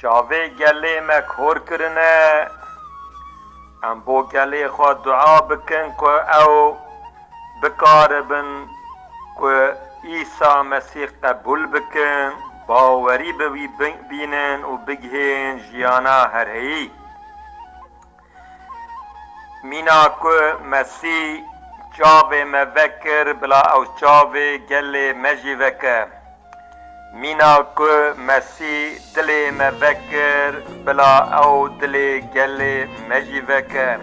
چاوه گله مکهور کرنه ام بو گله خود دعا بکن که او بکاربن که عیسی مسیح قبول بکن باوری بینن و بگهین جیانا هر هی مینا که مسیح چاوه موکر بلا او چاوه گله مجی وکر مینا که مسیح دل موکر بلا او دل گل مجی وکر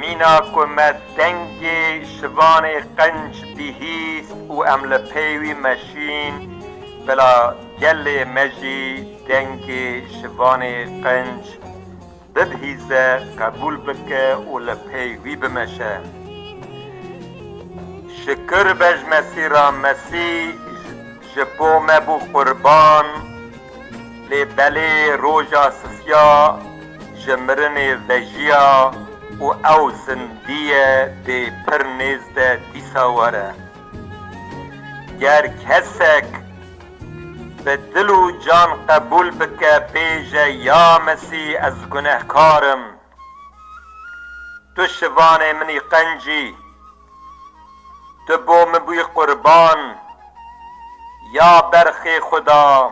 مینا که مدنگ شوان قنج بیهیست و عمل پیوی مشین بلا گل مجی دنگ شوان قنج ببهیزه قبول بکه و لپیوی بمشه شکر بج مسیح را مسیح جبو مبو قربان لی بلی روژا سسیا جمرن وجیا و او زندیه دی پر نیزده دیسا وره گر کسک به دل و جان قبول بکه بیجه یا مسیح از گناهکارم تو شوان منی قنجی تو بو مبوی قربان یا برخی خدا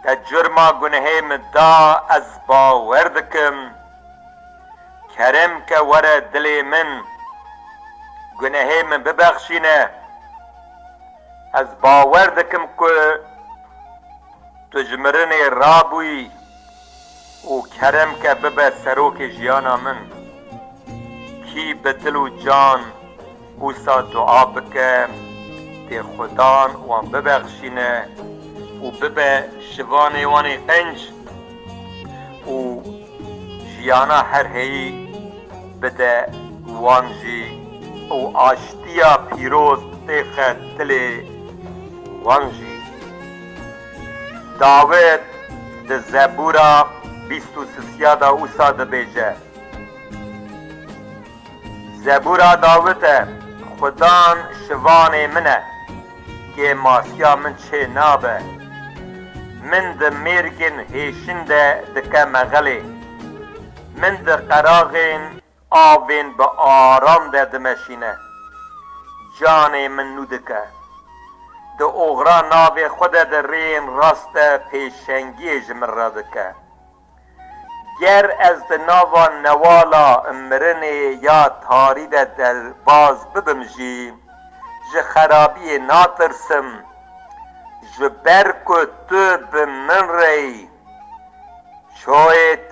که جرما گناهیم دا از باور دکم کرم که ور دل من گناهیم ببخشینه از باور دکم که تو جمرن رابوی و کرم که ببه سروک جیانا من کی به دل و جان اوسا دعا بکم تی خدان وان ببخشینه و ببه شوانه وانی قنج و جیانا هر هی بده وانجی و آشتیا پیروز تیخ دل وانجی داوید ده زبورا 23 دا اوسا ده بیجه زبورا داویده خدان شوان منه که ماسیا من چه نابه من ده میرگن هیشنده دکه مغلی من ده قراغین آوین به آرام ده دمشینه جان من نودکه ده اغرا ناوی خود ده رین راست پیشنگی جمر دکه گر از ده ناوا نوالا امرنه یا تاری ده در باز ببمجی ج خرابی ناترسم ج برکو تو بمن ری چویت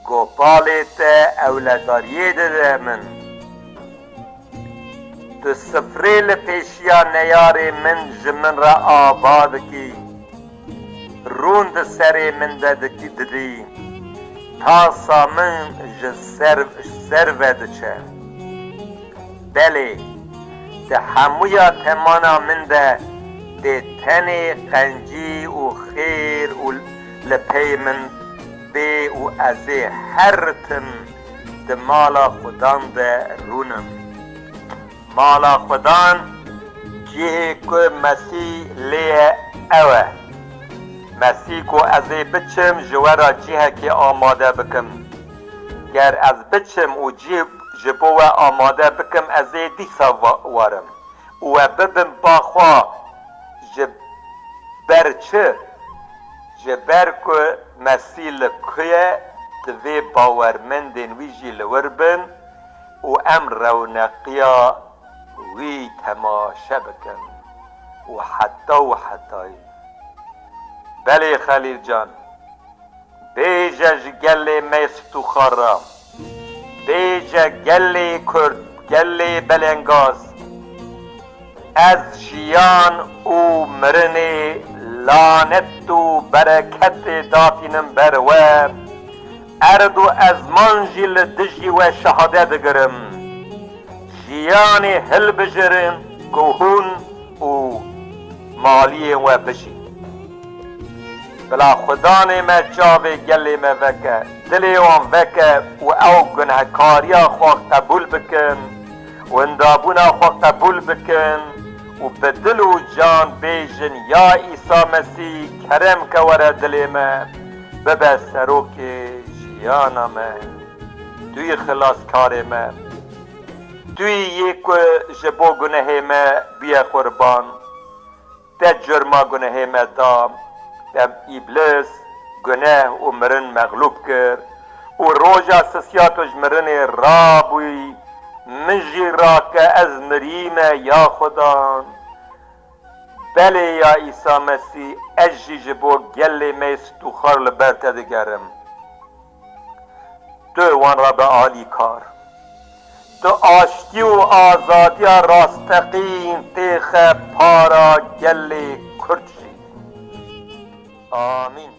گوپالیت اولاداریه ده من تو سفریل پیشیا نیار من جمن را آباد کی روند سر من دکی ددی تاسا من ج سرود چه بله ده همویا تمانا من ده تنی قنجی و خیر و لپی من بی و ازی هر تن ده مالا خدان ده رونم مالا خدان جیه که مسیح لیه اوه مسیح که ازی بچم جوارا جیه که آماده بکم گر از بچم و جبو آماده بکم ازی دیسا وارم و ببم باخوا جبر چه جبر که مسیح لکیه دوی باورمندین ویجی لوربن و ام رونقیا وی تماشا بکن و حتی بله خلیل جان بیجا گل میستو خارا بیجا گل کرد گل بلنگاز از جیان او مرنه لانت و برکت داتینم بر و اردو از منجل دجی و شهاده دگرم جیان هل بجرم گوهون و مالی و بشی بلا خدان ما جاوه گلی ما وکه دلی وان وکه و او گناهکاریا خواه قبول بکن و اندابونا خواه قبول بکن و به دل و جان بیژن یا عیسی مسیح کرم که وره دل ما ببه سروک جیانا ما توی خلاصکار ما توی یک جبو گناه ما بیه قربان ده جرما گناه ما دام ده ابلیس گناه و مرن مغلوب کرد و روژا سسیاتوش مرن رابوی من جی را که از مریم یا خدا بله یا عیسی مسیح از جی جبو گل میست تو خار لبرت دگرم تو وان را به عالی کار تو آشتی و آزادی راستقین تیخ پارا گل کرچی آمین